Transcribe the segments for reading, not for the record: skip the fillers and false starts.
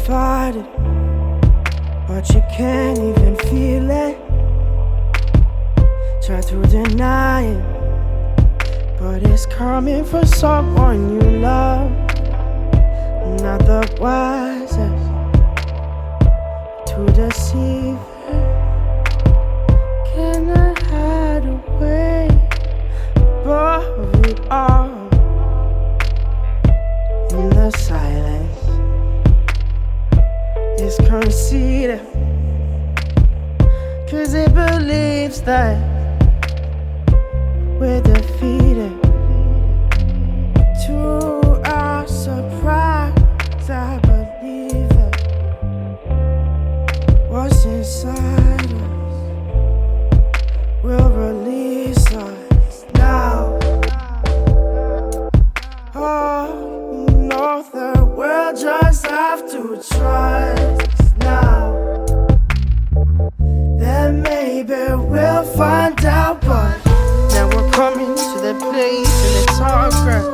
fight it, but you can't even feel it. Try to deny it, but it's coming from someone you love. Not the wisest to deceive it. Can I hide away above it all? In the silence, it's conceited, 'cause it believes that we're defeated. To our surprise, I believe it. What's inside us will release us now. Oh, no, the world just have to trust now. Then maybe we'll find out, but now we're coming to the place in the tall grass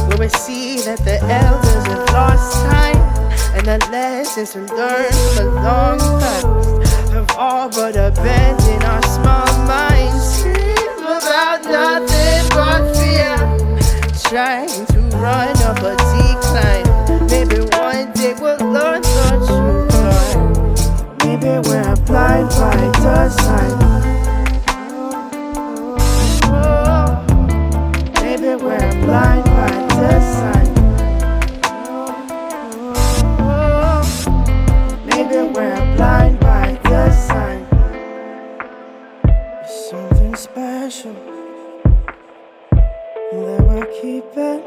where we see that the elders have lost time, and the lessons to learn from a long past have all but abandoned our small minds. Scream about nothing but fear, trying to run up a decline. Maybe one day we'll learn the truth, Lord. Maybe we're blind by design. Maybe we're blind by design. Maybe we're blind by design. It's something special that we're keeping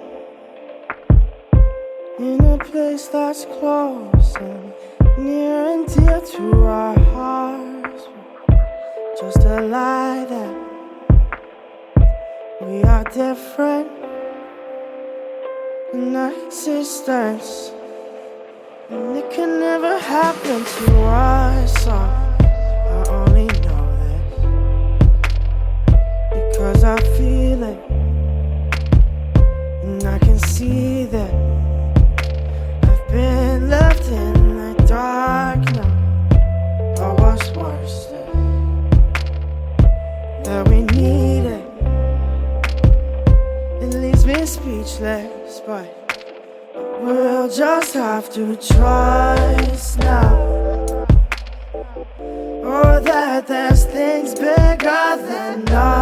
in a place that's close and near and dear to our hearts. Just a lie that we are different in our existence, and it can never happen to us. I only know this because I feel it, and I can see that I've been left in the dark now. But what's worse is that we need it. It leaves me speechless, but we'll just have to trust now. Oh, that there's things bigger than us.